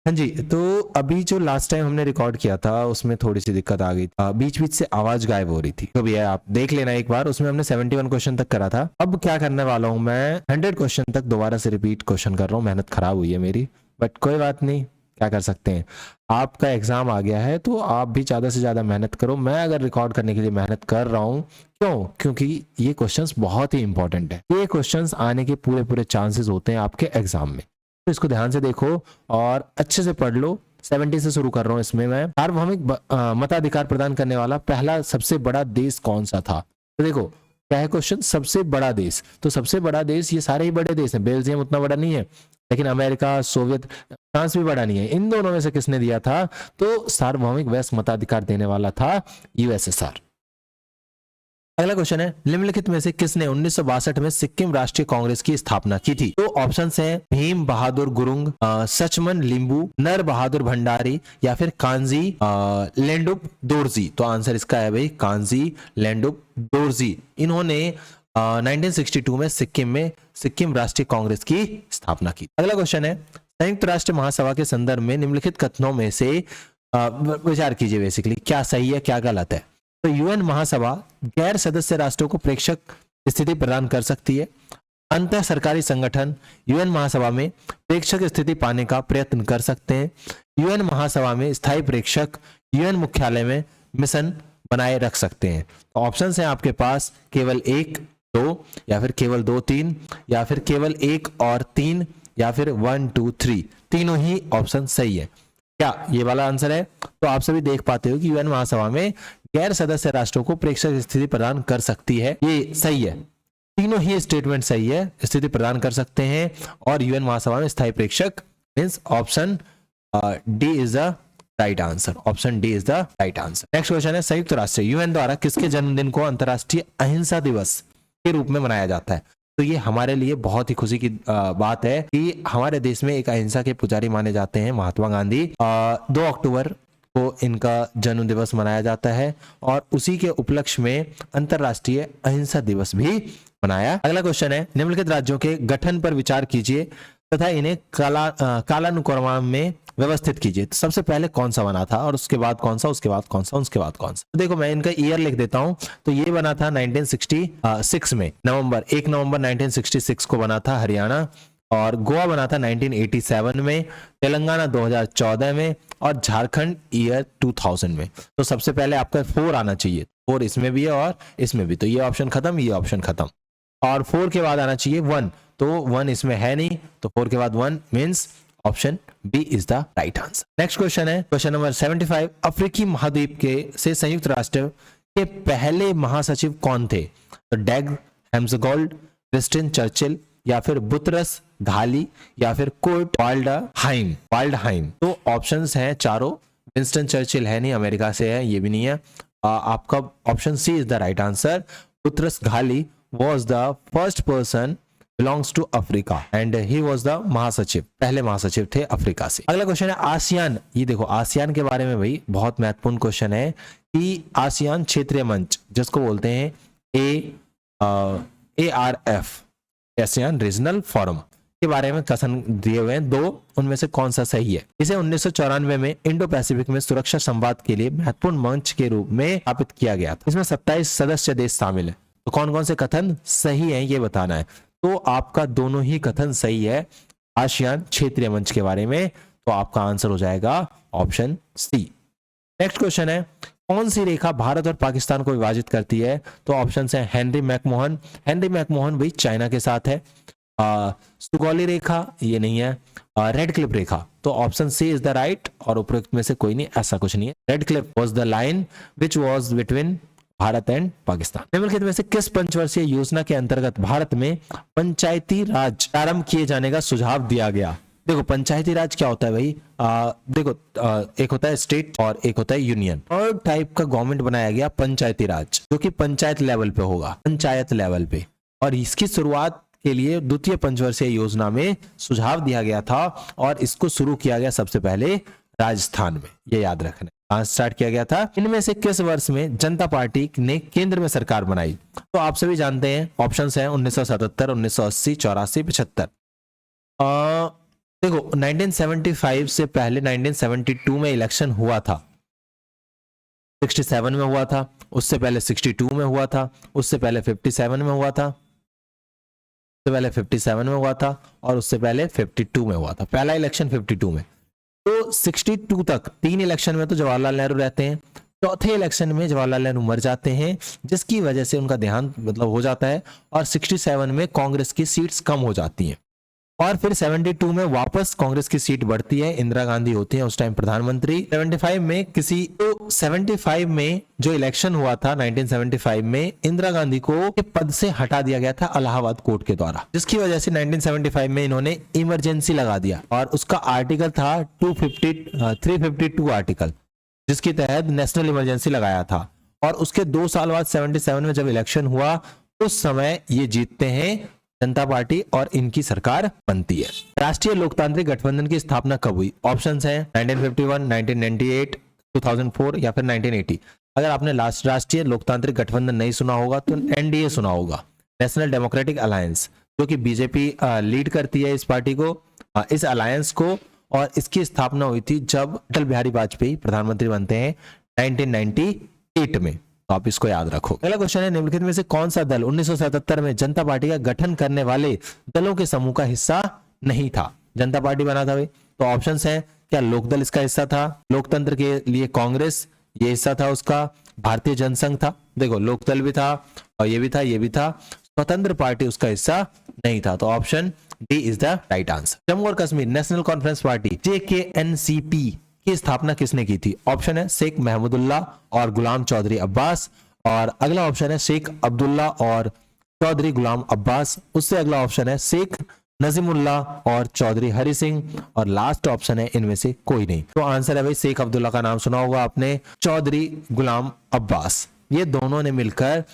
हाँ जी, तो अभी जो लास्ट टाइम हमने रिकॉर्ड किया था उसमें थोड़ी सी दिक्कत आ गई, बीच बीच से आवाज गायब हो रही थी। तो भी है, आप देख लेना एक बार, उसमें हमने 71 क्वेश्चन तक करा था। अब क्या करने वाला हूँ मैं, 100 क्वेश्चन तक दोबारा से रिपीट क्वेश्चन कर रहा हूँ। मेहनत खराब हुई है मेरी, बट कोई बात नहीं, क्या कर सकते हैं। आपका एग्जाम आ गया है तो आप भी ज्यादा से ज्यादा मेहनत करो। मैं अगर रिकॉर्ड करने के लिए मेहनत कर रहा हूँ, क्यों? क्योंकि ये क्वेश्चंस बहुत ही इंपॉर्टेंट है। ये क्वेश्चंस आने के पूरे पूरे चांसेस होते हैं आपके एग्जाम में, तो इसको ध्यान से देखो और अच्छे से पढ़ लो। 70 से शुरू कर रहा हूं इसमें मैं। सार्वभौमिक मताधिकार प्रदान करने वाला पहला सबसे बड़ा देश कौन सा था? तो देखो क्या है क्वेश्चन, सबसे बड़ा देश। तो सबसे बड़ा देश, ये सारे ही बड़े देश हैं। बेल्जियम उतना बड़ा नहीं है, लेकिन अमेरिका, सोवियत, फ्रांस भी बड़ा नहीं है। इन दोनों में से किसने दिया था? तो सार्वभौमिक वयस्क मताधिकार देने वाला था यूएसएसआर। अगला क्वेश्चन है, निम्नलिखित में से किसने 1962 में सिक्किम राष्ट्रीय कांग्रेस की स्थापना की थी? तो ऑप्शंस हैं भीम बहादुर गुरुंग, सचमन लिंबू, नर बहादुर भंडारी, या फिर कांजी लेंडुप दोरजी। तो आंसर इसका है भाई कांजी लेंडुप दोरजी। इन्होंने 1962 में सिक्किम राष्ट्रीय कांग्रेस की स्थापना की। अगला क्वेश्चन है, संयुक्त राष्ट्र महासभा के संदर्भ में निम्नलिखित कथनों में से विचार कीजिए बेसिकली क्या सही है क्या गलत है। तो यूएन महासभा गैर सदस्य राष्ट्रों को प्रेक्षक स्थिति प्रदान कर सकती है। अंतर सरकारी संगठन यूएन महासभा में प्रेक्षक स्थिति पाने का प्रयत्न कर सकते हैं। यूएन महासभा में स्थायी प्रेक्षक यूएन मुख्यालय में मिशन बनाए रख सकते हैं। तो ऑप्शंस हैं आपके पास केवल 1, 2, या फिर केवल 2, 3, या फिर केवल 1 और 3, या फिर 1, 2, 3। तीनों ही ऑप्शन सही है। क्या ये वाला आंसर है? तो आप सभी देख पाते हो कि यूएन महासभा में गैर सदस्य राष्ट्रों को प्रेक्षक स्थिति प्रदान कर सकती है, ये सही है। तीनों ही स्टेटमेंट सही है, स्थिति प्रदान कर सकते हैं और यूएन महासभा में स्थायी प्रेक्षक means option D is the right answer. Option D is the right answer. Next question है, संयुक्त राष्ट्र यूएन द्वारा किसके जन्मदिन को अंतर्राष्ट्रीय अहिंसा दिवस के रूप में मनाया जाता है? तो ये हमारे लिए बहुत ही खुशी की बात है कि हमारे देश में एक अहिंसा के पुजारी माने जाते हैं महात्मा गांधी। 2 अक्टूबर को इनका जन्म दिवस मनाया जाता है और उसी के उपलक्ष्य में अंतरराष्ट्रीय अहिंसा दिवस भी मनाया। अगला क्वेश्चन है, निम्नलिखित राज्यों के गठन पर विचार कीजिए तथा इन्हें कालानुक्रम में व्यवस्थित कीजिए। तो सबसे पहले कौन सा बना था और उसके बाद कौन सा, उसके बाद कौन सा, उसके बाद कौन सा। तो देखो मैं इनका ईयर लिख देता हूं। तो ये बना था 1966 में, 1 नवंबर 1966 को बना था हरियाणा, और गोवा बना था 1987 में, तेलंगाना 2014 में, और झारखंड ईयर 2000 में। तो सबसे पहले आपका 4 आना चाहिए। 4 इसमें भी है और इसमें भी, तो ये ऑप्शन खत्म, ये ऑप्शन खत्म। और 4 के बाद आना चाहिए 1, तो 1 इसमें है नहीं, तो 4 के बाद 1 means option B is the right answer. Next question है क्वेश्चन नंबर 75, अफ्रीकी महाद्वीप के से संयुक्त राष्ट्र के पहले महासचिव कौन थे? तो डैग हेम्सगोल्ड, विंस्टन चर्चिल, या फिर बुतरस घाली, या फिर कोर्ट वाल्डहाइम। तो ऑप्शंस हैं चारों। विंस्टन चर्चिल है नहीं, अमेरिका से है, ये भी नहीं है। आपका option C is the right answer. Boutros Ghali was the first person belongs to Africa and he was the महासचिव, पहले महासचिव थे अफ्रीका से। अगला क्वेश्चन है आसियान। ये देखो आसियान के बारे में भाई बहुत महत्वपूर्ण क्वेश्चन है कि आसियान क्षेत्रीय मंच जिसको बोलते हैं ARF, आसियान रीजनल फोरम के बारे में कथन दिए हुए हैं 2, उनमें से कौन सा सही है? इसे 1994 में इंडो पैसिफिक में सुरक्षा संवाद के लिए महत्वपूर्ण मंच के रूप में स्थापित किया गया था। इसमें 27 सदस्य देश शामिल है। तो कौन कौन से कथन सही है ये बताना है। तो आपका दोनों ही कथन सही है आसियान क्षेत्रीय मंच के बारे में, तो आपका आंसर हो जाएगा ऑप्शन सी। नेक्स्ट क्वेश्चन है, कौन सी रेखा भारत और पाकिस्तान को विभाजित करती है? तो ऑप्शन है हेनरी मैकमोहन भाई चाइना के साथ है। सुगौली रेखा ये नहीं है। रेड क्लिफ रेखा, तो option C is the right, और उपरोक्त में से कोई नहीं, ऐसा कुछ नहीं है। Red Cliff was the line which was between Bharat and Pakistan. निम्नलिखित में से किस पंचवर्षीय योजना के अंतर्गत भारत में पंचायती राज प्रारंभ किए जाने का सुझाव दिया गया? देखो पंचायती राज क्या होता है भाई, देखो एक होता है स्टेट और एक होता है यूनियन। और टाइप का गवर्नमेंट बनाया गया पंचायती राज, जो कि पंचायत लेवल पे होगा, पंचायत लेवल पे। और इसकी शुरुआत के लिए द्वितीय पंचवर्षीय योजना में सुझाव दिया गया था और इसको शुरू किया गया सबसे पहले राजस्थान में, ये याद रखना। स्टार्ट किया गया था। इनमें से किस वर्ष में जनता पार्टी ने केंद्र में सरकार बनाई? तो आप सभी जानते हैं ऑप्शंस हैं 1977, 1980, 84, 75। देखो 1975 से पहले 1972 में इलेक्शन हुआ था, 67 में हुआ था, उससे पहले 62 में हुआ था, उससे पहले 57 में हुआ था, उससे पहले 57 में हुआ था, और उससे पहले 52 में हुआ था। पहला इलेक्शन 52 में। तो 62 तक 3 इलेक्शन में तो जवाहरलाल नेहरू रहते हैं, चौथे इलेक्शन में जवाहरलाल नेहरू मर जाते हैं, जिसकी वजह से उनका देहांत मतलब हो जाता है, और 67 में कांग्रेस की सीट्स कम हो जाती हैं, और फिर 72 में वापस कांग्रेस की सीट बढ़ती है, इंदिरा गांधी होती है उस टाइम प्रधानमंत्री। 75 में जो इलेक्शन हुआ था 1975 में, इंदिरा गांधी को पद से हटा दिया गया था इलाहाबाद कोर्ट के द्वारा, जिसकी वजह से 1975 में इन्होंने इमरजेंसी लगा दिया, और उसका आर्टिकल था 352 आर्टिकल, जिसके तहत नेशनल इमरजेंसी लगाया था। और उसके 2 साल बाद 77 में जब इलेक्शन हुआ, उस समय ये जीतते हैं जनता पार्टी और इनकी सरकार बनती है। राष्ट्रीय लोकतांत्रिक गठबंधन की स्थापना कब हुई? ऑप्शंस हैं 1951, 1998, 2004 या फिर 1980। अगर आपने राष्ट्रीय लोकतांत्रिक गठबंधन नहीं सुना होगा तो एनडीए सुना होगा, नेशनल डेमोक्रेटिक अलायंस, जो कि बीजेपी लीड करती है इस पार्टी को, इस अलायंस को, और इसकी स्थापना हुई थी जब अटल बिहारी वाजपेयी प्रधानमंत्री बनते हैं 1998 में। तो आप इसको याद रखो। अगला क्वेश्चन है, निम्नलिखित में से कौन सा दल 1977 में जनता पार्टी का गठन करने वाले दलों के समूह का हिस्सा नहीं था? जनता पार्टी बना था भाई, तो ऑप्शंस हैं, क्या लोकदल इसका हिस्सा था? लोकतंत्र के लिए कांग्रेस ये हिस्सा था उसका? भारतीय जनसंघ था? देखो लोकदल भी था और ये भी था, ये भी था। स्वतंत्र पार्टी उसका हिस्सा नहीं था, तो option D is the right answer. Jammu और Kashmir national conference party JKNCP की स्थापना किसने की थी? ऑप्शन है शेख महमूदुल्लाह और गुलाम चौधरी अब्बास, और अगला ऑप्शन है शेख अब्दुल्ला और चौधरी गुलाम अब्बास, उससे अगला ऑप्शन है शेख नजीमुल्लाह और चौधरी हरि सिंह, और लास्ट ऑप्शन है इनमें से कोई नहीं। तो आंसर है भाई शेख अब्दुल्ला का नाम सुना होगा आपने, चौधरी गुलाम अब्बास। ये दोनों ने मिलकर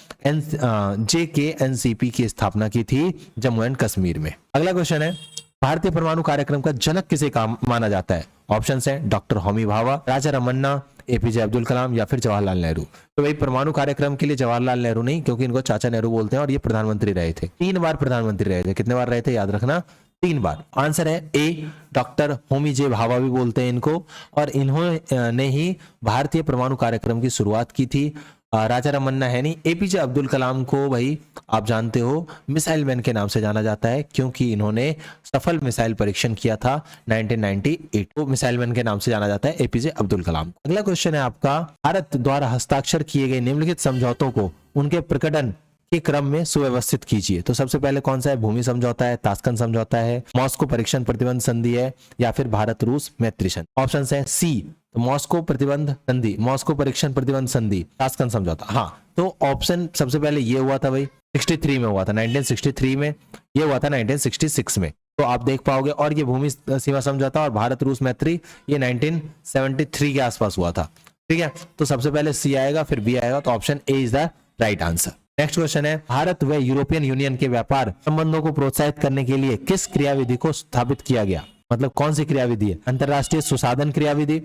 JKNCP की स्थापना की थी जम्मू एंड कश्मीर में। अगला क्वेश्चन है, भारतीय परमाणु कार्यक्रम का जनक किसे माना जाता है? ऑप्शंस हैं डॉक्टर होमी भाभा, राजा रमन्ना, APJ अब्दुल कलाम या फिर जवाहरलाल नेहरू। तो भाई परमाणु कार्यक्रम के लिए जवाहरलाल नेहरू नहीं, क्योंकि इनको चाचा नेहरू बोलते हैं, और ये प्रधानमंत्री रहे थे, 3 बार प्रधानमंत्री रहे थे। कितने बार रहे थे याद रखना, 3 बार। आंसर है ए, डॉक्टर होमी जे भाभा भी बोलते हैं इनको, और इन्होंने ही भारतीय परमाणु कार्यक्रम की शुरुआत की थी। राजा रमन्ना है नहीं। APJ अब्दुल कलाम को भाई आप जानते हो मिसाइल मैन के नाम से जाना जाता है, क्योंकि इन्होंने सफल मिसाइल परीक्षण किया था 1998 को, मिसाइल मैन के नाम से जाना जाता है APJ अब्दुल कलाम। अगला क्वेश्चन है आपका, भारत द्वारा हस्ताक्षर किए गए निम्नलिखित समझौतों को उनके प्रकटन के क्रम में सुव्यवस्थित कीजिए। तो सबसे पहले कौन सा है? भूमि समझौता है, ताशकंद समझौता है, मॉस्को परीक्षण प्रतिबंध संधि है, या फिर भारत रूस मैत्री संधि। ऑप्शन है सी, तो मॉस्को प्रतिबंध संधि, मॉस्को परीक्षण प्रतिबंध संधि, ताशकंद समझौता। हाँ, तो ऑप्शन सबसे पहले ये हुआ था भाई 63 में हुआ था, 1963 में, ये हुआ था 1966 में, तो आप देख पाओगे। और ये भूमि सीमा समझौता और भारत रूस मैत्री ये 1973 के आसपास हुआ था। ठीक है, तो सबसे पहले सी आएगा, फिर बी आएगा, तो option A is the right answer. Next question है, भारत व यूरोपियन यूनियन के व्यापार संबंधों को प्रोत्साहित करने के लिए किस क्रियाविधि को स्थापित किया गया? मतलब कौन सी क्रियाविधि है? अंतरराष्ट्रीय सुसाधन क्रियाविधि,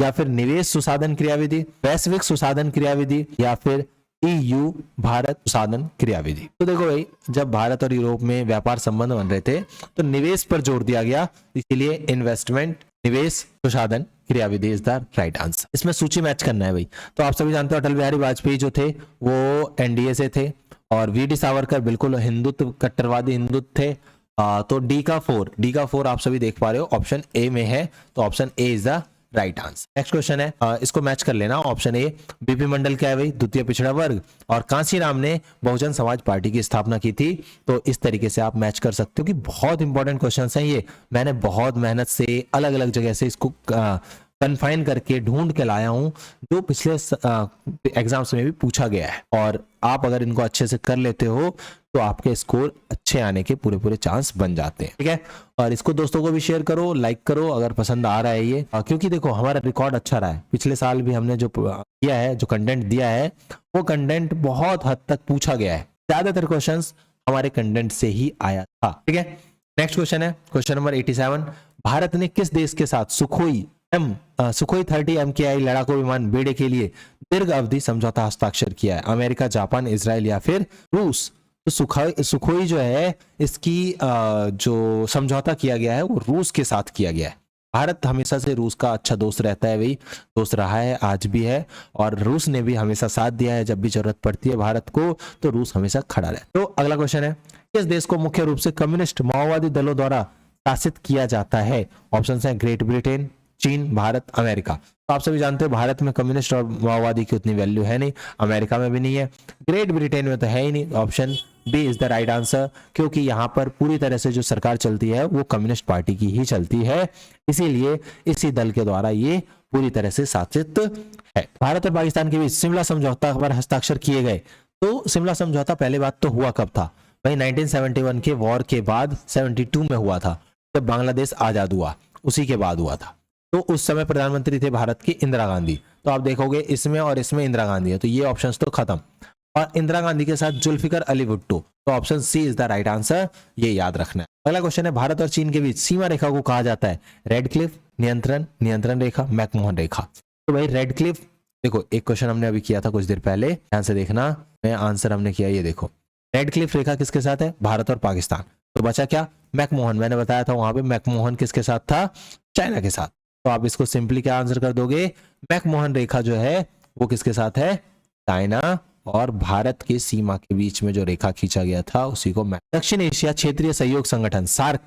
या फिर निवेश सुसाधन क्रियाविधि, वैश्विक सुसाधन क्रियाविधि, या फिर EU भारत सुसाधन क्रियाविधि। तो देखो भाई, जब भारत और यूरोप में व्यापार संबंध बन रहे थे तो निवेश पर जोर दिया गया, इसीलिए इन्वेस्टमेंट निवेश सुसाधन क्रियाविधि इज द राइट आंसर। इसमें सूची मैच करना है भाई। तो आप सभी जानते हो अटल बिहारी वाजपेयी जो थे वो NDA से थे, और VD सावरकर बिल्कुल हिंदुत्व, कट्टरवादी हिंदुत्व थे। तो डी का 4 आप सभी देख पा रहे हो ऑप्शन ए में है, तो option A is the right answer. Next question है, इसको मैच कर लेना। ऑप्शन ए, BP मंडल क्या है भाई? द्वितीय पिछड़ा वर्ग, और कांसीराम ने बहुजन समाज पार्टी की स्थापना की थी। तो इस तरीके से आप मैच कर सकते हो कि बहुत इंपॉर्टेंट क्वेश्चन हैं ये। मैंने बहुत मेहनत से अलग अलग जगह से इसको कन्फाइन करके ढूंढ के लाया हूं, जो पिछले एग्जाम्स में भी पूछा गया है, और आप अगर इनको अच्छे से कर लेते हो तो आपके स्कोर अच्छे आने के पूरे चांस बन जाते हैं। ठीक है, और इसको दोस्तों को भी शेयर करो, लाइक करो अगर पसंद आ रहा है ये, क्योंकि देखो हमारा रिकॉर्ड अच्छा रहा है। पिछले साल भी हमने जो किया है, जो कंटेंट दिया है, वो कंटेंट बहुत हद तक पूछा गया है, ज्यादातर क्वेश्चंस हमारे कंटेंट से ही आया था। ठीक है, नेक्स्ट क्वेश्चन है क्वेश्चन नंबर 87। भारत ने किस देश के साथ सुखोई 30 MKI लड़ाकू विमान बेड़े के लिए दीर्घ अवधि समझौता हस्ताक्षर किया है? अमेरिका, जापान, इजराइल या फिर रूस? तो सुखोई जो है इसकी जो समझौता किया गया है वो रूस के साथ किया गया है। भारत हमेशा से रूस का अच्छा दोस्त रहता है, भाई दोस्त रहा है, आज भी है, और रूस ने भी हमेशा साथ दिया है। जब भी जरूरत पड़ती है भारत को तो रूस हमेशा खड़ा रहता है। तो अगला क्वेश्चन है, किस देश को मुख्य रूप से कम्युनिस्ट माओवादी दलों द्वारा शासित किया जाता है? ऑप्शन है ग्रेट ब्रिटेन, चीन, भारत, अमेरिका। तो आप सभी जानते हो भारत में कम्युनिस्ट और माओवादी की उतनी वैल्यू है नहीं, अमेरिका में भी नहीं है, ग्रेट ब्रिटेन में तो है ही नहीं। Option B is the right answer, क्योंकि यहाँ पर पूरी तरह से जो सरकार चलती है वो कम्युनिस्ट पार्टी की ही चलती है, इसीलिए इसी दल के द्वारा ये पूरी तरह से शासित है। भारत और पाकिस्तान के बीच शिमला समझौता पर हस्ताक्षर किए गए। तो शिमला समझौता पहले बात तो हुआ कब था भाई? 1971 के वॉर के बाद 72 में हुआ था, जब बांग्लादेश आजाद हुआ उसी के बाद हुआ था। तो उस समय प्रधानमंत्री थे भारत की इंदिरा गांधी। तो आप देखोगे इसमें और इसमें इंदिरा गांधी है, तो ये ऑप्शंस तो खत्म। और इंदिरा गांधी के साथ जुल्फिकर अली भुट्टो, तो option C is the right answer, ये याद रखना है। अगला क्वेश्चन है, भारत और चीन के बीच सीमा रेखा को कहा जाता है? रेड क्लिफ, नियंत्रण, नियंत्रण रेखा, मैकमोहन रेखा। तो भाई रेड क्लिफ, देखो एक क्वेश्चन हमने अभी किया था कुछ देर पहले, ध्यान से देखना, मैं आंसर हमने किया, ये देखो रेड क्लिफ रेखा किसके साथ है? भारत और पाकिस्तान। तो बचा क्या? मैकमोहन। मैंने बताया था वहां पे मैकमोहन किसके साथ था? चाइना के साथ। तो आप इसको सिंपली क्या आंसर कर दोगे? मैकमोहन रेखा जो है वो किसके साथ है? चाइना और भारत की सीमा के बीच में जो रेखा खींचा गया था उसी को। दक्षिण एशिया क्षेत्रीय सहयोग संगठन सार्क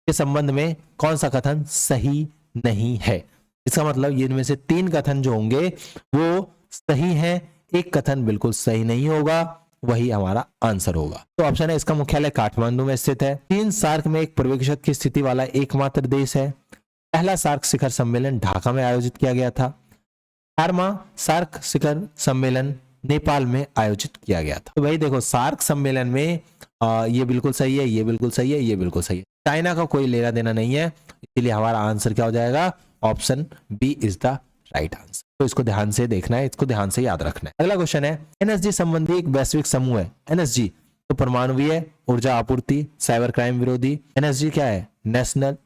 के संबंध में कौन सा कथन सही नहीं है? इसका मतलब ये इनमें से 3 कथन जो होंगे वो सही है, एक कथन बिल्कुल सही नहीं होगा, वही हमारा आंसर होगा। तो ऑप्शन है इसका मुख्यालय काठमांडू में स्थित है। चीन सार्क में एक पर्यवेक्षक की स्थिति वाला एकमात्र देश है। पहला सार्क शिखर सम्मेलन ढाका में आयोजित किया गया था। 18वां सार्क शिखर सम्मेलन नेपाल में आयोजित किया गया था। तो भाई देखो सार्क सम्मेलन में ये बिल्कुल सही है, ये बिल्कुल सही है, ये बिल्कुल सही है, चाइना का कोई लेना देना नहीं है, इसलिए हमारा आंसर क्या हो जाएगा? Option B is the right answer. तो इसको ध्यान से देखना है, इसको ध्यान से याद रखना है। अगला क्वेश्चन है, एनएसजी संबंधी एक वैश्विक समूह है। एनएसजी तो परमाणुवीय ऊर्जा आपूर्ति, साइबर क्राइम विरोधी। एनएसजी क्या है? National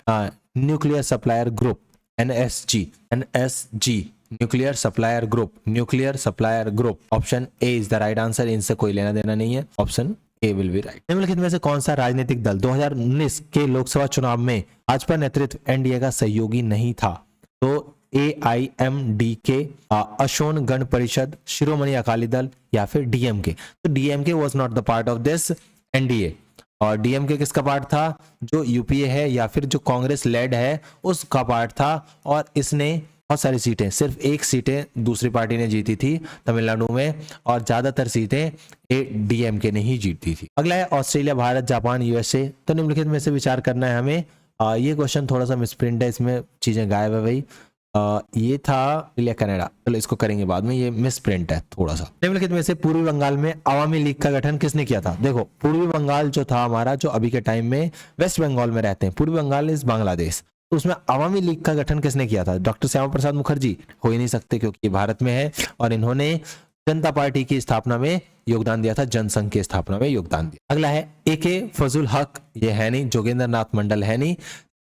nuclear supplier group, NSG, NSG nuclear supplier group, nuclear supplier group. Option A is the right answer, इनसे कोई लेना देना नहीं है, option A will be right. निम्नलिखित में से कौन सा राजनीतिक दल 2019 के लोकसभा चुनाव में भाजपा नेतृत्व एनडीए का सहयोगी नहीं था? तो AIMDK, अशोन गण परिषद, शिरोमणि अकाली दल या फिर डीएमके। तो DMK was not the part of this NDA. और डीएमके किसका पार्ट था? जो यूपीए है या फिर जो कांग्रेस लेड है उसका पार्ट था, और इसने बहुत सारी सीटें, सिर्फ 1 सीटें दूसरी पार्टी ने जीती थी तमिलनाडु में, और ज्यादातर सीटें डीएमके ने ही जीती थी। अगला है ऑस्ट्रेलिया, भारत, जापान, यूएसए। तो निम्नलिखित में से विचार करना है हमें। ये क्वेश्चन थोड़ा सा मिसप्रिंट है, इसमें चीजें गायब है भाई। ये था कनाडा, चलो इसको करेंगे बाद में, ये मिस प्रिंट है थोड़ा सा। निम्नलिखित में से पूर्वी बंगाल में आवामी लीग का गठन किसने किया था? देखो पूर्वी बंगाल जो था हमारा, जो अभी के टाइम में वेस्ट बंगाल में रहते हैं, पूर्वी बंगाल इज बांग्लादेश, तो उसमें आवामी लीग का गठन किसने किया था? डॉक्टर श्यामा प्रसाद मुखर्जी हो ही नहीं सकते, क्योंकि ये भारत में है, और इन्होंने जनता पार्टी की स्थापना में योगदान दिया था, जनसंघ की स्थापना में योगदान दिया। अगला है AK फजल हक, ये है नहीं, जोगेंद्र नाथ मंडल है नहीं,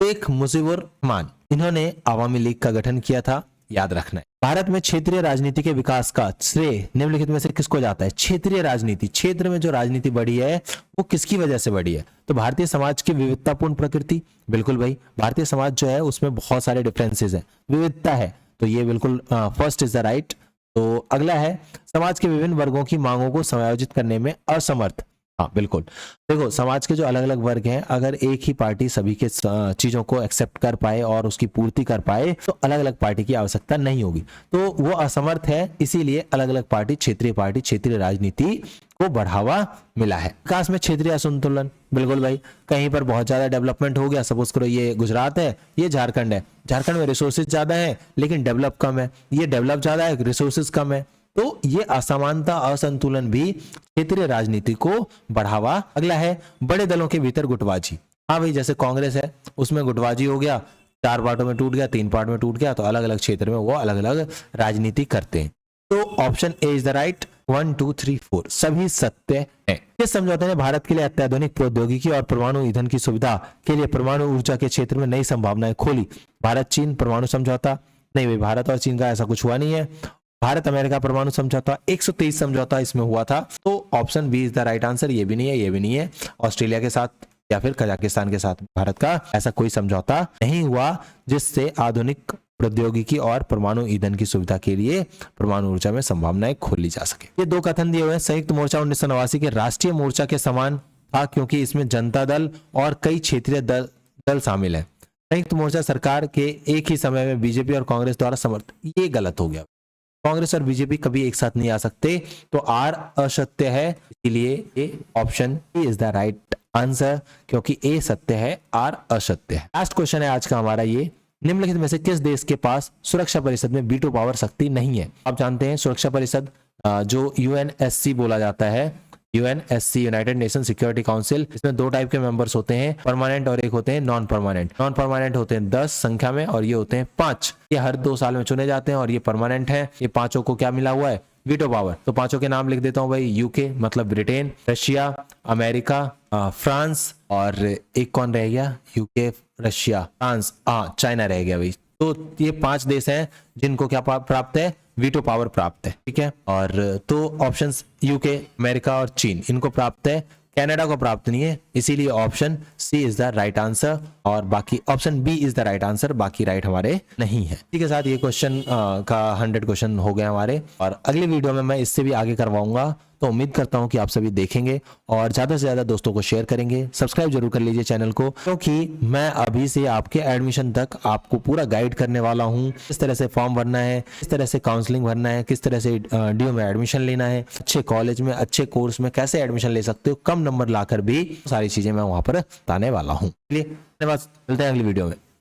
शेख मुजीबुर रहमान, इन्होंने आवामी लीग का गठन किया था, याद रखना है। भारत में क्षेत्रीय राजनीति के विकास का श्रेय निम्नलिखित में से किसको जाता है? क्षेत्रीय राजनीति, क्षेत्र में जो राजनीति बढ़ी है वो किसकी वजह से बढ़ी है? तो भारतीय समाज की विविधतापूर्ण प्रकृति, बिल्कुल भाई, भारतीय समाज जो है उसमें बहुत सारे डिफरेंसेस है, विविधता है, तो ये बिल्कुल फर्स्ट इज द राइट। तो अगला है, समाज के विभिन्न वर्गों की मांगों को समायोजित करने में असमर्थ। हाँ बिल्कुल, देखो समाज के जो अलग अलग वर्ग हैं, अगर एक ही पार्टी सभी के चीजों को एक्सेप्ट कर पाए और उसकी पूर्ति कर पाए तो अलग अलग पार्टी की आवश्यकता नहीं होगी, तो वो असमर्थ है, इसीलिए अलग अलग पार्टी, क्षेत्रीय राजनीति को बढ़ावा मिला है। विकास में क्षेत्रीय असंतुलन, बिल्कुल भाई, कहीं पर बहुत ज्यादा डेवलपमेंट हो गया, सपोज करो ये गुजरात है, ये झारखंड है, झारखंड में रिसोर्सेज ज्यादा है लेकिन डेवलप कम है, ये डेवलप ज्यादा है रिसोर्सेज कम है, तो ये असमानता, असंतुलन भी क्षेत्रीय राजनीति को बढ़ावा। अगला है, बड़े दलों के भीतर गुटबाजी। हाँ भाई, जैसे कांग्रेस है उसमें गुटबाजी हो गया, 4 पार्टों में टूट गया, 3 पार्ट में टूट गया, तो अलग अलग क्षेत्र में वो अलग अलग राजनीति करते हैं। तो option A is the right, 1 2 3 4 सभी सत्य है। इस समझौते ने भारत के लिए अत्याधुनिक प्रौद्योगिकी और परमाणु ईंधन की सुविधा के लिए परमाणु ऊर्जा के क्षेत्र में नई संभावनाएं खोली। भारत चीन परमाणु समझौता, नहीं भाई, भारत और चीन का ऐसा कुछ हुआ नहीं है। भारत अमेरिका परमाणु समझौता 123 समझौता इसमें हुआ था। तो option B is the right answer. ये भी नहीं है, ये भी नहीं है। ऑस्ट्रेलिया के साथ या फिर कजाकिस्तान के साथ भारत का ऐसा कोई समझौता नहीं हुआ जिससे आधुनिक प्रौद्योगिकी और परमाणु ईंधन की सुविधा के लिए परमाणु ऊर्जा में संभावनाएं खोली जा सके। ये दो कथन दिए हुए हैं। संयुक्त मोर्चा 1989 के राष्ट्रीय मोर्चा के समान था क्योंकि इसमें जनता दल और कई क्षेत्रीय दल शामिल है। संयुक्त मोर्चा सरकार के एक ही समय में बीजेपी और कांग्रेस द्वारा समर्थित, ये गलत हो गया। कांग्रेस और बीजेपी कभी एक साथ नहीं आ सकते, तो आर असत्य है, इसीलिए ये option is the right answer, क्योंकि ए सत्य है, आर असत्य है। लास्ट क्वेश्चन है आज का हमारा ये, निम्नलिखित में से किस देश के पास सुरक्षा परिषद में वीटो पावर शक्ति नहीं है? आप जानते हैं सुरक्षा परिषद जो यूएनएससी बोला जाता है, UNSC United nation security council, इसमें दो टाइप के मेंबर्स होते हैं, परमानेंट और एक होते हैं नॉन परमानेंट। नॉन परमानेंट होते हैं 10 संख्या में और ये होते हैं 5। ये हर 2 साल में चुने जाते हैं और ये परमानेंट है। ये पांचों को क्या मिला हुआ है? Veto power. तो पांचों के नाम लिख देता हूं भाई, यूके मतलब ब्रिटेन, रशिया, अमेरिका, फ्रांस और एक कौन रह गया? यूके, रशिया, फ्रांस, चाइना रह गया भाई। तो ये 5 देश हैं जिनको क्या प्राप्त है? वीटो पावर प्राप्त है, ठीक है। और तो ऑप्शंस यूके, अमेरिका और चीन, इनको प्राप्त है, कनाडा को प्राप्त नहीं है, इसीलिए option C is the right answer और बाकी option B is the right answer, बाकी राइट हमारे नहीं है। ठीक है, साथ ये क्वेश्चन का 100 क्वेश्चन हो गए हमारे, और अगले वीडियो में मैं इससे भी आगे करवाऊंगा। तो उम्मीद करता हूं कि आप सभी देखेंगे और ज्यादा से ज्यादा दोस्तों को शेयर करेंगे। सब्सक्राइब जरूर कर लीजिए चैनल को, क्योंकि मैं अभी से आपके एडमिशन तक आपको पूरा गाइड करने वाला हूं। किस तरह से फॉर्म भरना है, किस तरह से काउंसलिंग भरना है, किस तरह से डीयू में एडमिशन लेना है, अच्छे कॉलेज में अच्छे कोर्स में कैसे एडमिशन ले सकते हो, कम नंबर लाकर भी, सारी चीजें मैं वहां पर बताने वाला हूँ। चलिए धन्यवाद, मिलते हैं अगली वीडियो में।